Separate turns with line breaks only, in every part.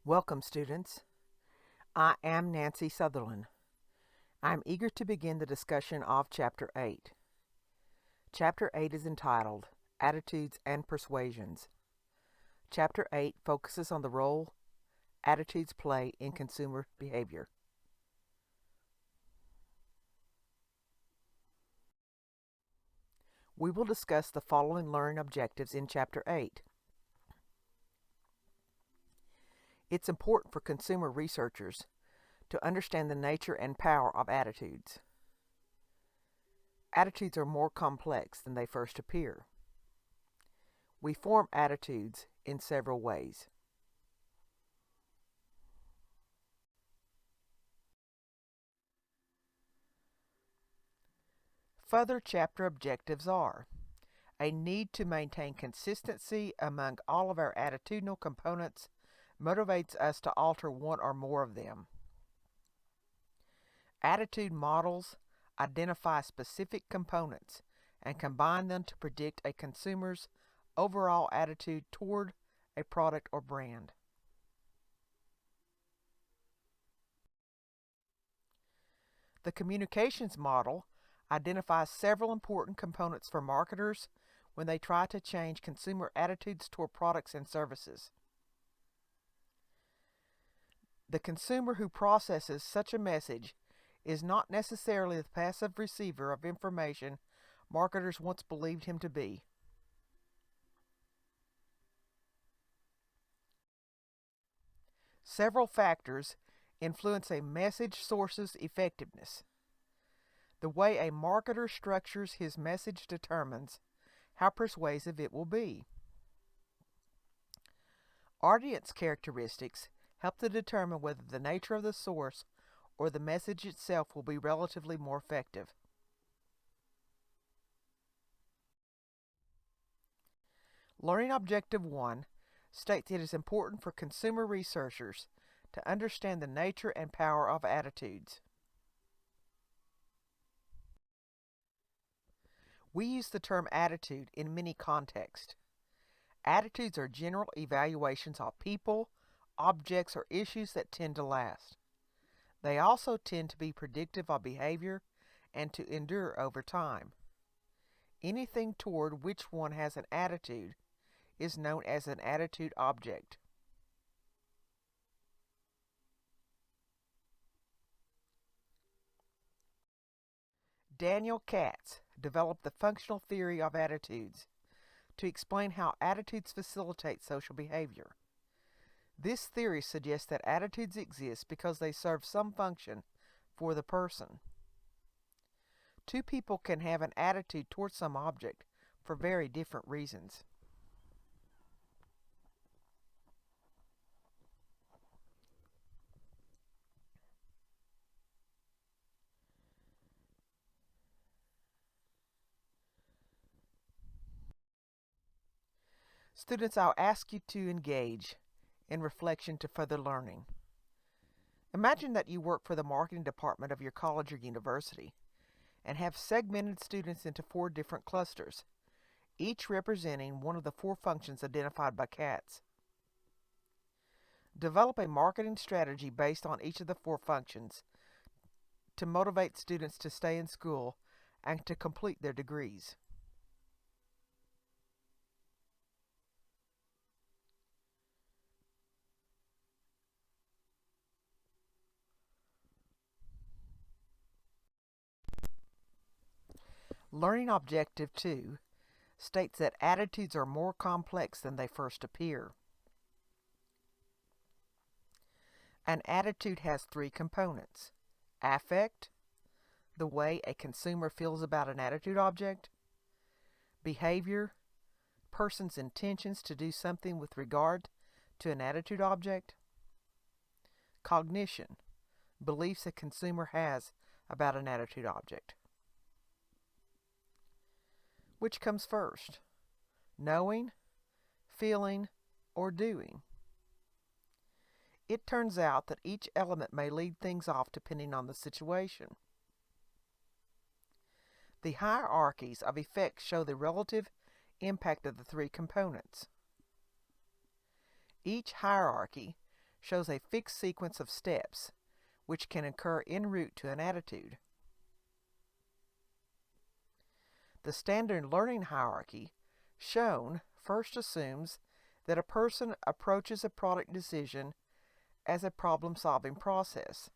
Welcome, students. I am Nancy Southerland. I am eager to begin the discussion of Chapter 8. Chapter 8 is entitled Attitudes and Persuasions. Chapter 8 focuses on the role attitudes play in consumer behavior. We will discuss the following learning objectives in Chapter 8. It's important for consumer researchers to understand the nature and power of attitudes. Attitudes are more complex than they first appear. We form attitudes in several ways. Further chapter objectives are a need to maintain consistency among all of our attitudinal components motivates us to alter one or more of them. Attitude models identify specific components and combine them to predict a consumer's overall attitude toward a product or brand. The communications model identifies several important components for marketers when they try to change consumer attitudes toward products and services. The consumer who processes such a message is not necessarily the passive receiver of information marketers once believed him to be. Several factors influence a message source's effectiveness. The way a marketer structures his message determines how persuasive it will be. Audience characteristics help to determine whether the nature of the source or the message itself will be relatively more effective. Learning Objective 1 states it is important for consumer researchers to understand the nature and power of attitudes. We use the term attitude in many contexts. Attitudes are general evaluations of people, objects, or issues that tend to last. They also tend to be predictive of behavior and to endure over time. Anything toward which one has an attitude is known as an attitude object. Daniel Katz developed the functional theory of attitudes to explain how attitudes facilitate social behavior. This theory suggests that attitudes exist because they serve some function for the person. Two people can have an attitude towards some object for very different reasons. Students, I'll ask you to engage in reflection to further learning. Imagine that you work for the marketing department of your college or university and have segmented students into 4 different clusters, each representing one of the 4 functions identified by Katz. Develop a marketing strategy based on each of the 4 functions to motivate students to stay in school and to complete their degrees. Learning Objective 2 states that attitudes are more complex than they first appear. An attitude has 3 components: affect, the way a consumer feels about an attitude object; behavior, person's intentions to do something with regard to an attitude object; cognition, beliefs a consumer has about an attitude object. Which comes first, knowing, feeling, or doing? It turns out that each element may lead things off depending on the situation. The hierarchies of effects show the relative impact of the 3 components. Each hierarchy shows a fixed sequence of steps which can occur en route to an attitude. The standard learning hierarchy shown first assumes that a person approaches a product decision as a problem-solving process.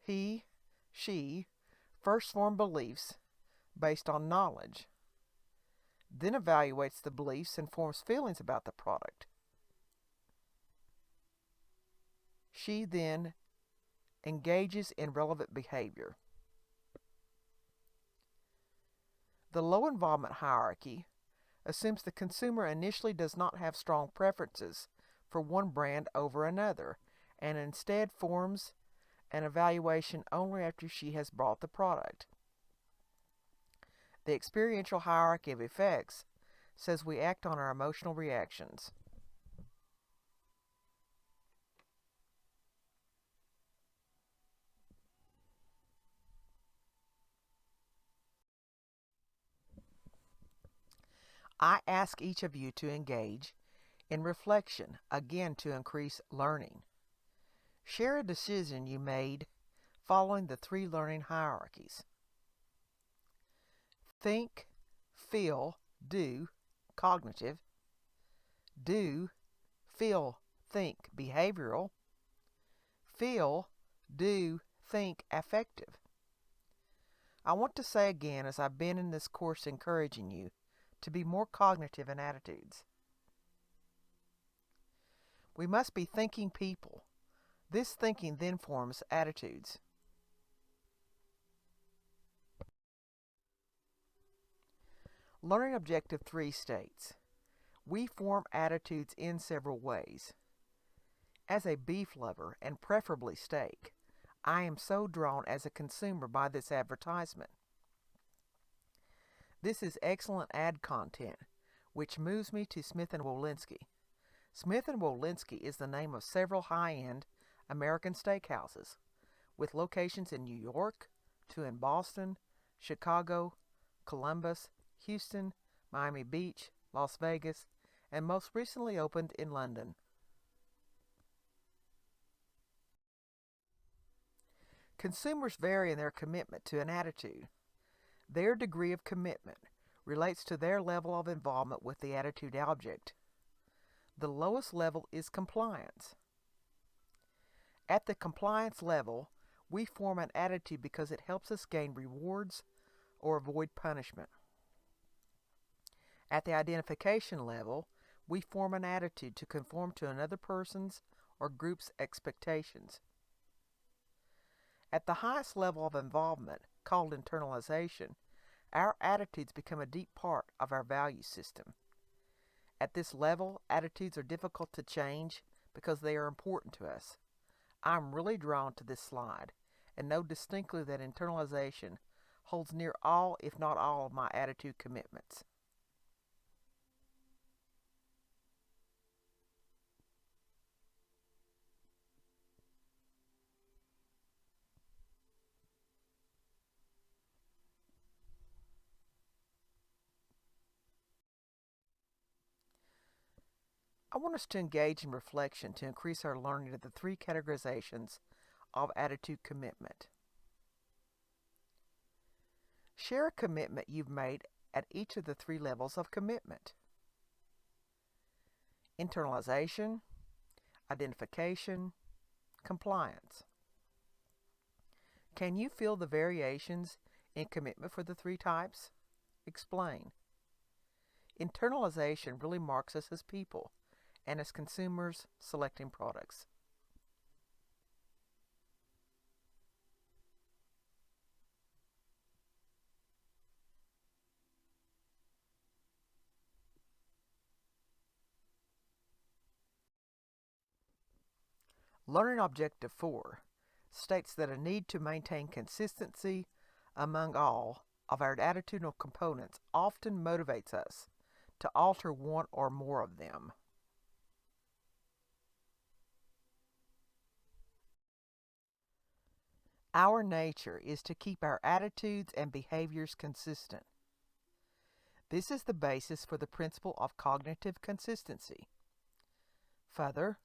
He, she first form beliefs based on knowledge, then evaluates the beliefs and forms feelings about the product. She then engages in relevant behavior. The low involvement hierarchy assumes the consumer initially does not have strong preferences for one brand over another, and instead forms an evaluation only after she has bought the product. The experiential hierarchy of effects says we act on our emotional reactions. I ask each of you to engage in reflection, again to increase learning. Share a decision you made following the 3 learning hierarchies. Think, feel, do, cognitive. Do, feel, think, behavioral. Feel, do, think, affective. I want to say again, as I've been in this course encouraging you, to be more cognitive in attitudes. We must be thinking people. This thinking then forms attitudes. Learning Objective 3 states, we form attitudes in several ways. As a beef lover, and preferably steak, I am so drawn as a consumer by this advertisement. This is excellent ad content, which moves me to Smith & Wollensky. Smith & Wollensky is the name of several high-end American steakhouses, with locations in New York, 2 in Boston, Chicago, Columbus, Houston, Miami Beach, Las Vegas, and most recently opened in London. Consumers vary in their commitment to an attitude. Their degree of commitment relates to their level of involvement with the attitude object. The lowest level is compliance. At the compliance level, we form an attitude because it helps us gain rewards or avoid punishment. At the identification level, we form an attitude to conform to another person's or group's expectations. At the highest level of involvement, called internalization, our attitudes become a deep part of our value system. At this level, attitudes are difficult to change because they are important to us. I'm really drawn to this slide and know distinctly that internalization holds near all, if not all, of my attitude commitments. I want us to engage in reflection to increase our learning of the 3 categorizations of attitude commitment. Share a commitment you've made at each of the 3 levels of commitment. Internalization, identification, compliance. Can you feel the variations in commitment for the 3 types? Explain. Internalization really marks us as people and as consumers selecting products. Learning Objective 4 states that a need to maintain consistency among all of our attitudinal components often motivates us to alter one or more of them. Our nature is to keep our attitudes and behaviors consistent. This is the basis for the principle of cognitive consistency. Further,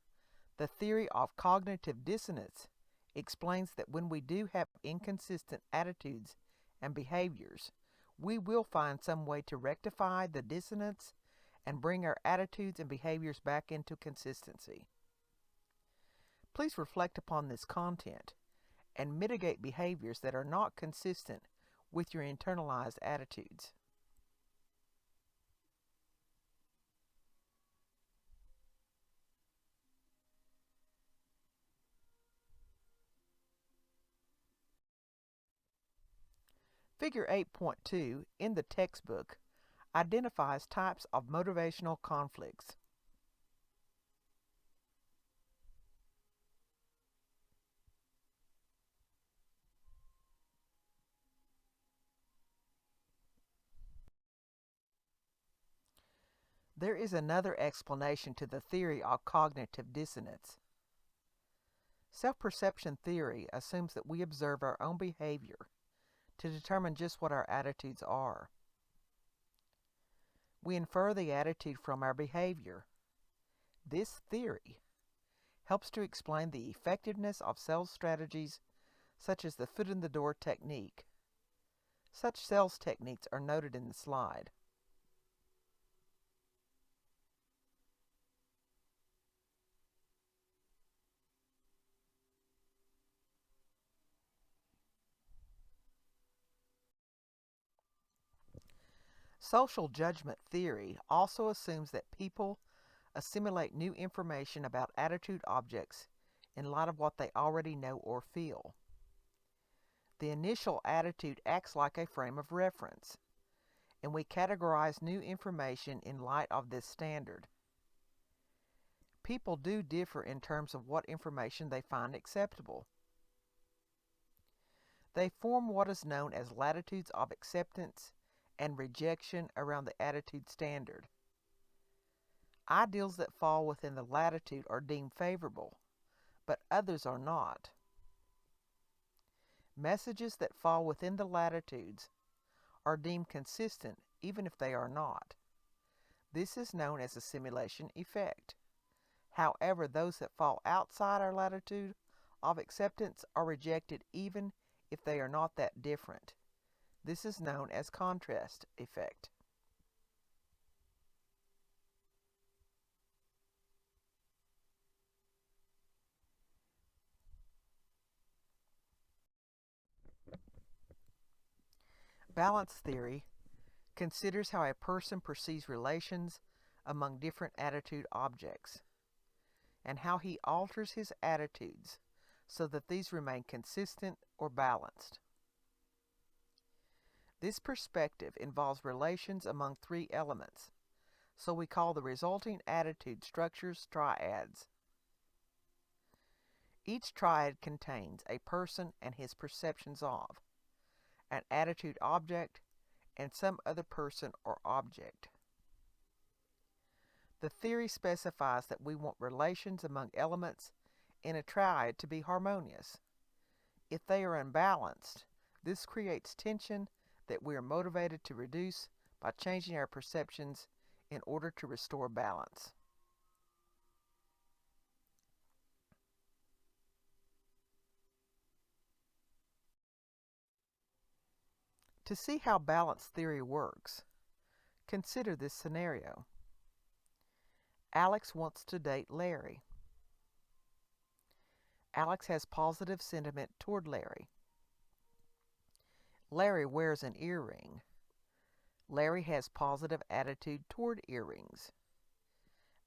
The theory of cognitive dissonance explains that when we do have inconsistent attitudes and behaviors, we will find some way to rectify the dissonance and bring our attitudes and behaviors back into consistency. Please reflect upon this content and mitigate behaviors that are not consistent with your internalized attitudes. Figure 8.2 in the textbook identifies types of motivational conflicts. There is another explanation to the theory of cognitive dissonance. Self-perception theory assumes that we observe our own behavior to determine just what our attitudes are. We infer the attitude from our behavior. This theory helps to explain the effectiveness of sales strategies such as the foot in the door technique. Such sales techniques are noted in the slide. Social judgment theory also assumes that people assimilate new information about attitude objects in light of what they already know or feel. The initial attitude acts like a frame of reference, and we categorize new information in light of this standard. People do differ in terms of what information they find acceptable. They form what is known as latitudes of acceptance and rejection around the attitude standard. Ideals that fall within the latitude are deemed favorable, but others are not. Messages that fall within the latitudes are deemed consistent even if they are not. This is known as a simulation effect. However, those that fall outside our latitude of acceptance are rejected even if they are not that different. This is known as contrast effect. Balance theory considers how a person perceives relations among different attitude objects and how he alters his attitudes so that these remain consistent or balanced. This perspective involves relations among three elements, so we call the resulting attitude structures triads. Each triad contains a person and his perceptions of, an attitude object, and some other person or object. The theory specifies that we want relations among elements in a triad to be harmonious. If they are unbalanced, this creates tension that we are motivated to reduce by changing our perceptions in order to restore balance. To see how balance theory works, consider this scenario. Alex wants to date Larry. Alex has positive sentiment toward Larry. Larry wears an earring. Larry has positive attitude toward earrings.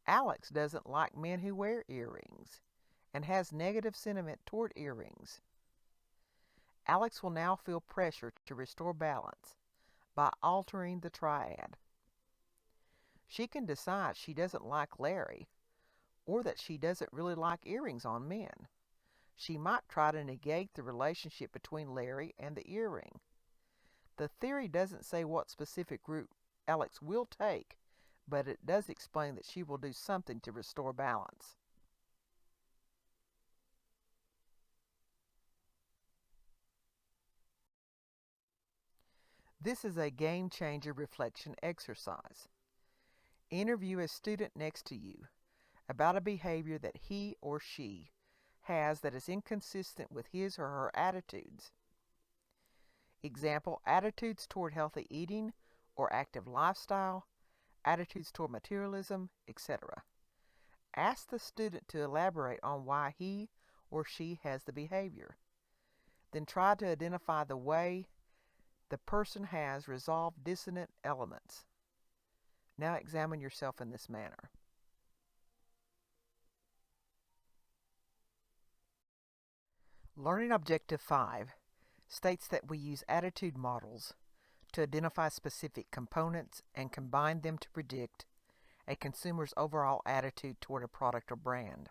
Alex doesn't like men who wear earrings and has negative sentiment toward earrings. Alex will now feel pressure to restore balance by altering the triad. She can decide she doesn't like Larry or that she doesn't really like earrings on men. She might try to negate the relationship between Larry and the earring. The theory doesn't say what specific route Alex will take, but it does explain that she will do something to restore balance. This is a game changer reflection exercise. Interview a student next to you about a behavior that he or she has that is inconsistent with his or her attitudes. Example, attitudes toward healthy eating or active lifestyle, attitudes toward materialism, etc. Ask the student to elaborate on why he or she has the behavior. Then try to identify the way the person has resolved dissonant elements. Now examine yourself in this manner. Learning Objective 5 states that we use attitude models to identify specific components and combine them to predict a consumer's overall attitude toward a product or brand.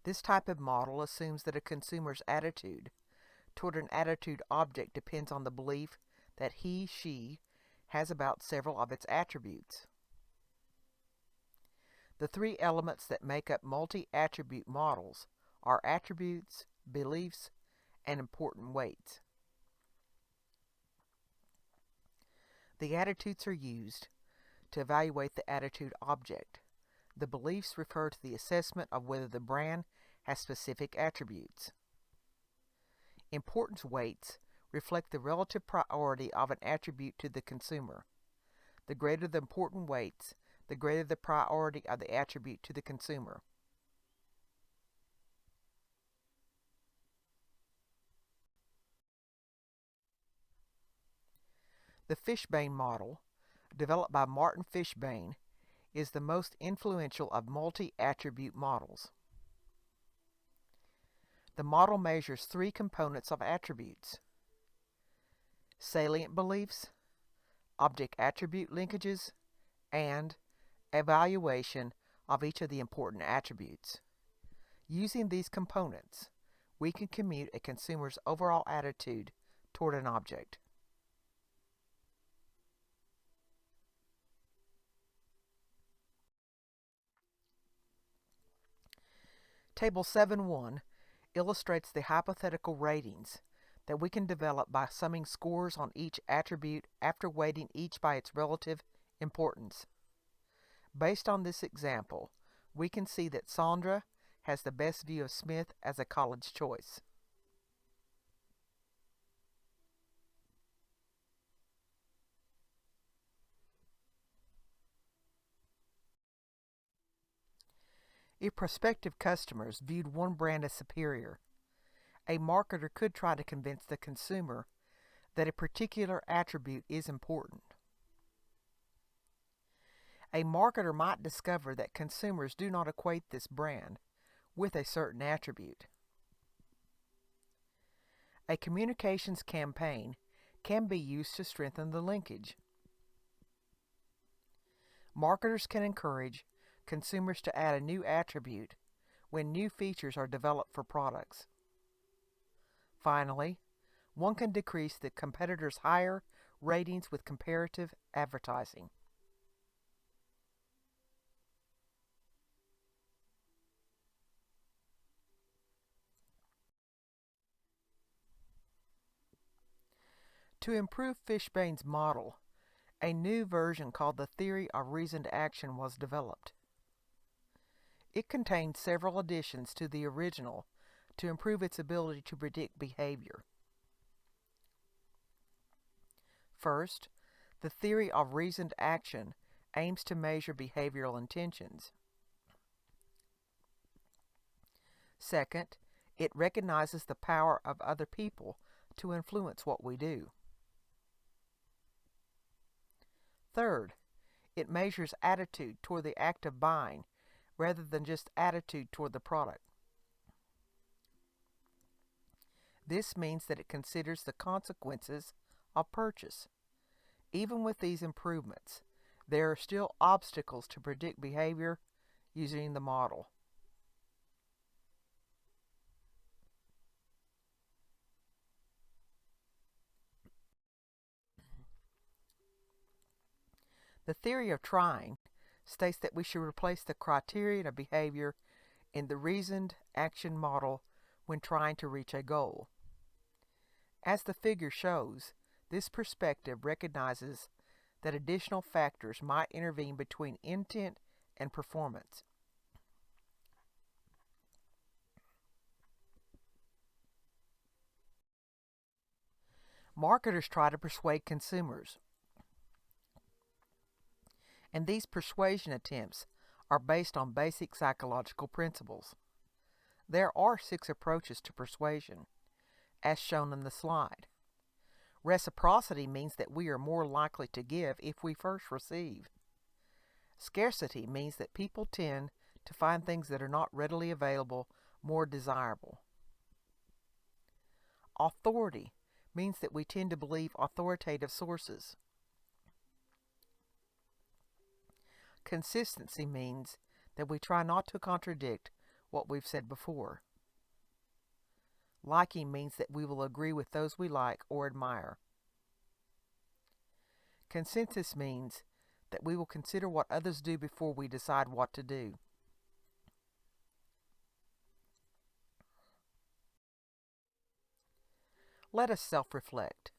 This type of model assumes that a consumer's attitude toward an attitude object depends on the belief that he/she has about several of its attributes. The three elements that make up multi-attribute models are attributes, beliefs, and important weights. The attitudes are used to evaluate the attitude object. The beliefs refer to the assessment of whether the brand has specific attributes. Importance weights reflect the relative priority of an attribute to the consumer. The greater the important weights, the greater the priority of the attribute to the consumer. The Fishbein Model, developed by Martin Fishbein, is the most influential of multi-attribute models. The model measures three components of attributes: salient beliefs, object-attribute linkages, and evaluation of each of the important attributes. Using these components, we can compute a consumer's overall attitude toward an object. Table 7.1 illustrates the hypothetical ratings that we can develop by summing scores on each attribute after weighting each by its relative importance. Based on this example, we can see that Saundra has the best view of Smith as a college choice. If prospective customers viewed one brand as superior, a marketer could try to convince the consumer that a particular attribute is important. A marketer might discover that consumers do not equate this brand with a certain attribute. A communications campaign can be used to strengthen the linkage. Marketers can encourage consumers to add a new attribute when new features are developed for products. Finally, one can decrease the competitor's higher ratings with comparative advertising. To improve Fishbein's model, a new version called the Theory of Reasoned Action was developed. It contained several additions to the original to improve its ability to predict behavior. First, the theory of reasoned action aims to measure behavioral intentions. Second, it recognizes the power of other people to influence what we do. Third, it measures attitude toward the act of buying rather than just attitude toward the product. This means that it considers the consequences of purchase. Even with these improvements, there are still obstacles to predict behavior using the model. The theory of trying states that we should replace the criterion of behavior in the reasoned action model when trying to reach a goal. As the figure shows, this perspective recognizes that additional factors might intervene between intent and performance. Marketers try to persuade consumers, and these persuasion attempts are based on basic psychological principles. There are 6 approaches to persuasion, as shown in the slide. Reciprocity means that we are more likely to give if we first receive. Scarcity means that people tend to find things that are not readily available more desirable. Authority means that we tend to believe authoritative sources. Consistency means that we try not to contradict what we've said before. Liking means that we will agree with those we like or admire. Consensus means that we will consider what others do before we decide what to do. Let us self-reflect.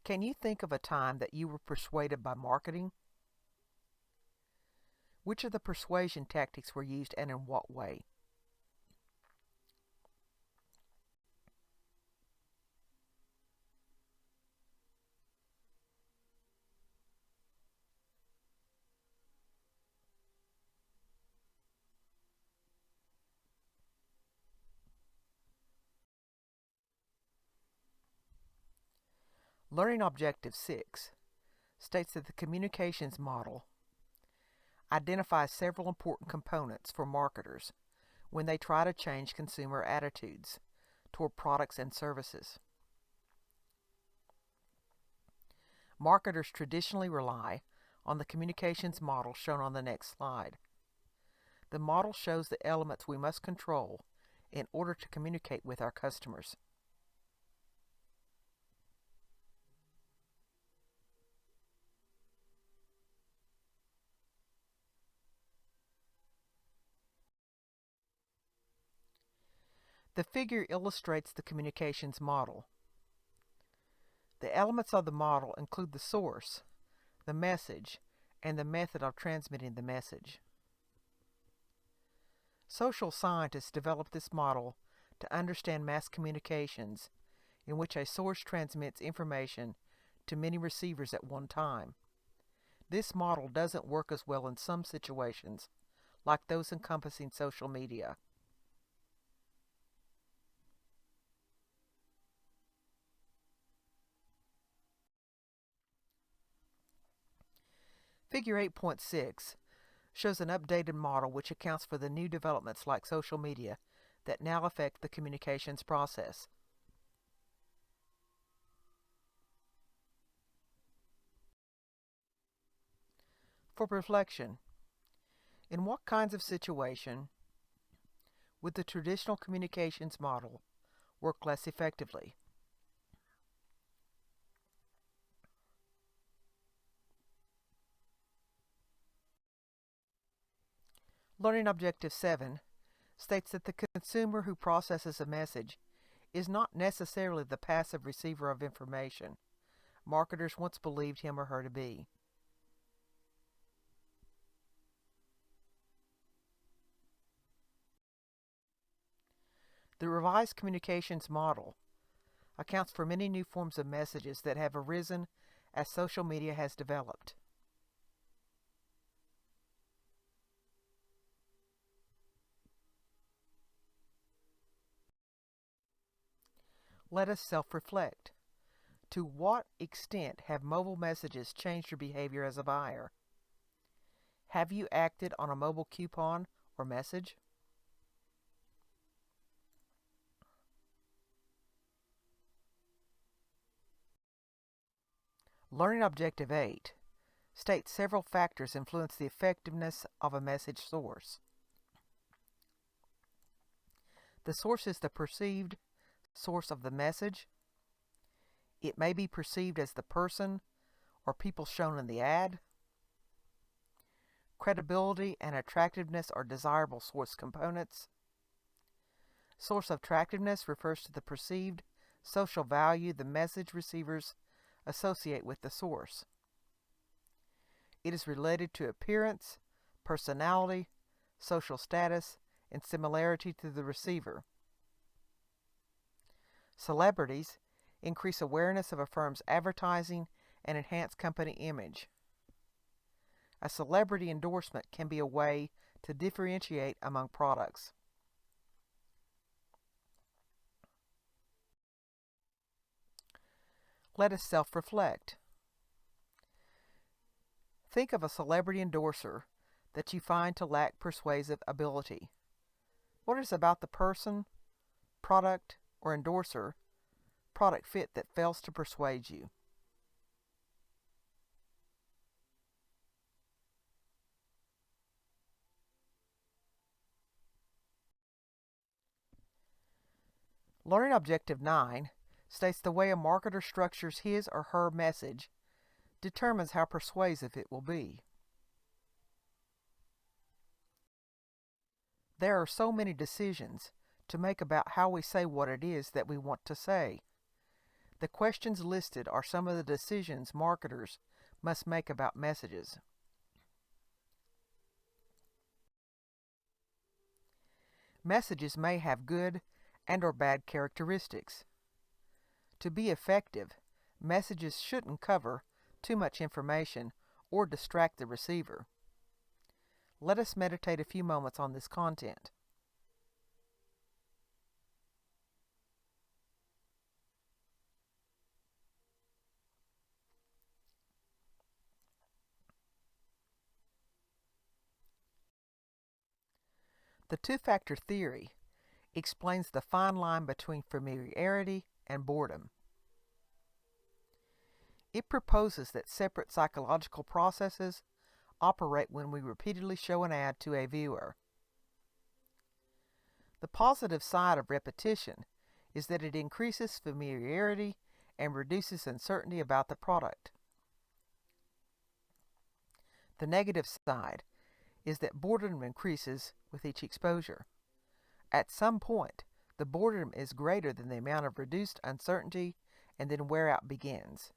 Can you think of a time that you were persuaded by marketing? Which of the persuasion tactics were used and in what way? Learning Objective 6 states that the communications model identifies several important components for marketers when they try to change consumer attitudes toward products and services. Marketers traditionally rely on the communications model shown on the next slide. The model shows the elements we must control in order to communicate with our customers. The figure illustrates the communications model. The elements of the model include the source, the message, and the method of transmitting the message. Social scientists developed this model to understand mass communications in which a source transmits information to many receivers at one time. This model doesn't work as well in some situations, like those encompassing social media. Figure 8.6 shows an updated model which accounts for the new developments like social media that now affect the communications process. For reflection, in what kinds of situation would the traditional communications model work less effectively? Learning Objective 7 states that the consumer who processes a message is not necessarily the passive receiver of information marketers once believed him or her to be. The revised communications model accounts for many new forms of messages that have arisen as social media has developed. Let us self-reflect. To what extent have mobile messages changed your behavior as a buyer? Have you acted on a mobile coupon or message? Learning Objective 8 states several factors influence the effectiveness of a message source. The source is the perceived source of the message. It may be perceived as the person or people shown in the ad. Credibility and attractiveness are desirable source components. Source attractiveness refers to the perceived social value the message receivers associate with the source. It is related to appearance, personality, social status, and similarity to the receiver. Celebrities increase awareness of a firm's advertising and enhance company image. A celebrity endorsement can be a way to differentiate among products. Let us self-reflect. Think of a celebrity endorser that you find to lack persuasive ability. What is about the person, product, or endorser product fit that fails to persuade you? Learning Objective 9 states the way a marketer structures his or her message determines how persuasive it will be. There are so many decisions to make about how we say what it is that we want to say. The questions listed are some of the decisions marketers must make about messages. Messages may have good and or bad characteristics. To be effective, messages shouldn't cover too much information or distract the receiver. Let us meditate a few moments on this content. The two-factor theory explains the fine line between familiarity and boredom. It proposes that separate psychological processes operate when we repeatedly show an ad to a viewer. The positive side of repetition is that it increases familiarity and reduces uncertainty about the product. The negative side is that boredom increases with each exposure. At some point, the boredom is greater than the amount of reduced uncertainty, and then wear out begins.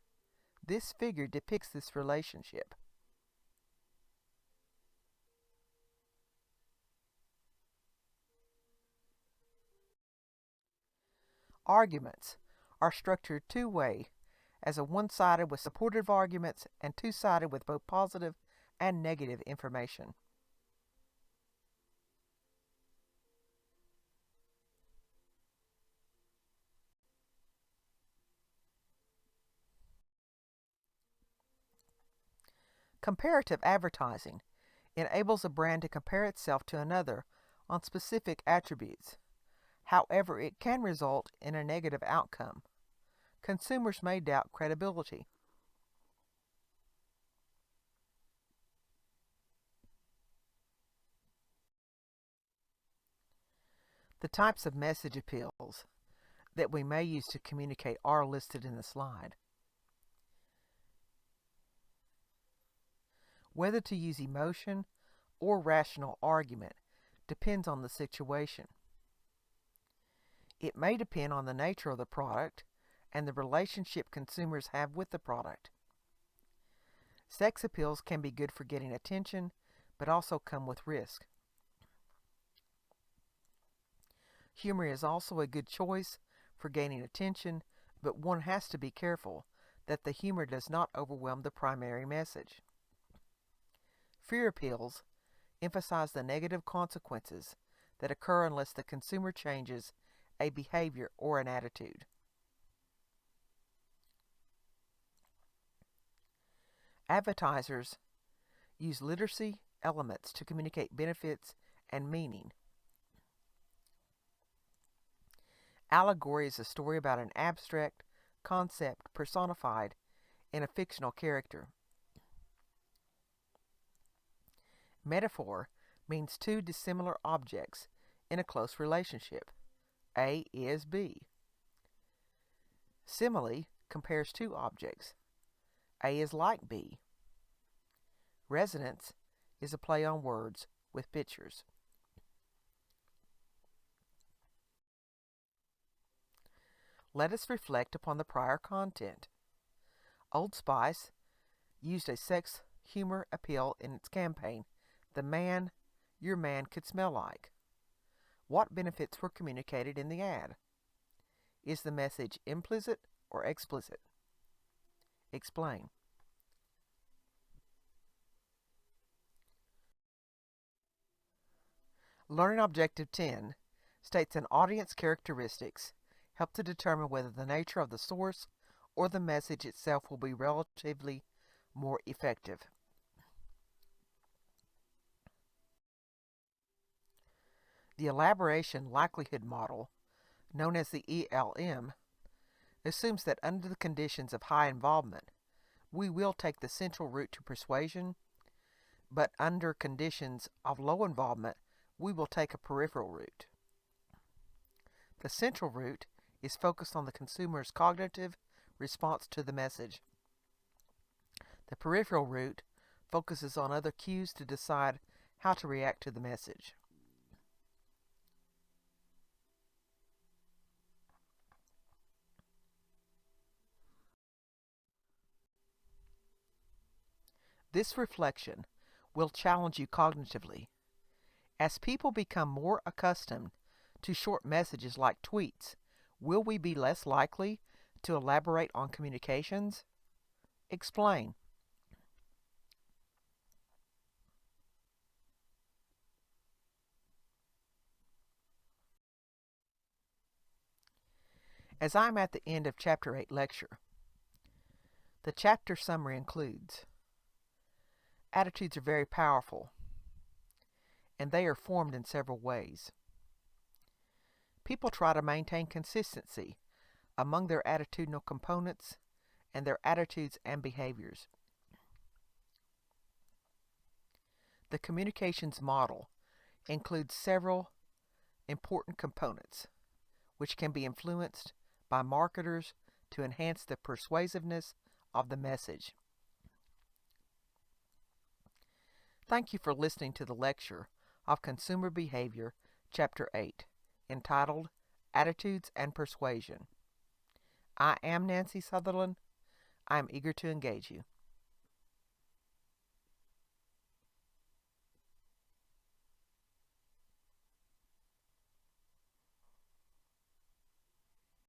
This figure depicts this relationship. Arguments are structured two-way, as a one-sided with supportive arguments and two-sided with both positive and negative information. Comparative advertising enables a brand to compare itself to another on specific attributes. However, it can result in a negative outcome. Consumers may doubt credibility. The types of message appeals that we may use to communicate are listed in the slide. Whether to use emotion or rational argument depends on the situation. It may depend on the nature of the product and the relationship consumers have with the product. Sex appeals can be good for getting attention, but also come with risk. Humor is also a good choice for gaining attention, but one has to be careful that the humor does not overwhelm the primary message. Fear appeals emphasize the negative consequences that occur unless the consumer changes a behavior or an attitude. Advertisers use literacy elements to communicate benefits and meaning. Allegory is a story about an abstract concept personified in a fictional character. Metaphor means two dissimilar objects in a close relationship. A is B. Simile compares two objects. A is like B. Resonance is a play on words with pictures. Let us reflect upon the prior content. Old Spice used a sex humor appeal in its campaign the man your man could smell like? What benefits were communicated in the ad? Is the message implicit or explicit? Explain. Learning Objective 10 states an audience characteristics help to determine whether the nature of the source or the message itself will be relatively more effective. The Elaboration Likelihood Model, known as the ELM, assumes that under the conditions of high involvement, we will take the central route to persuasion, but under conditions of low involvement, we will take a peripheral route. The central route is focused on the consumer's cognitive response to the message. The peripheral route focuses on other cues to decide how to react to the message. This reflection will challenge you cognitively. As people become more accustomed to short messages like tweets, will we be less likely to elaborate on communications? Explain. As I'm at the end of Chapter 8 lecture, the chapter summary includes: attitudes are very powerful, and they are formed in several ways. People try to maintain consistency among their attitudinal components and their attitudes and behaviors. The communications model includes several important components which can be influenced by marketers to enhance the persuasiveness of the message. Thank you for listening to the lecture of Consumer Behavior, Chapter 8, entitled Attitudes and Persuasion. I am Nancy Southerland. I am eager to engage you.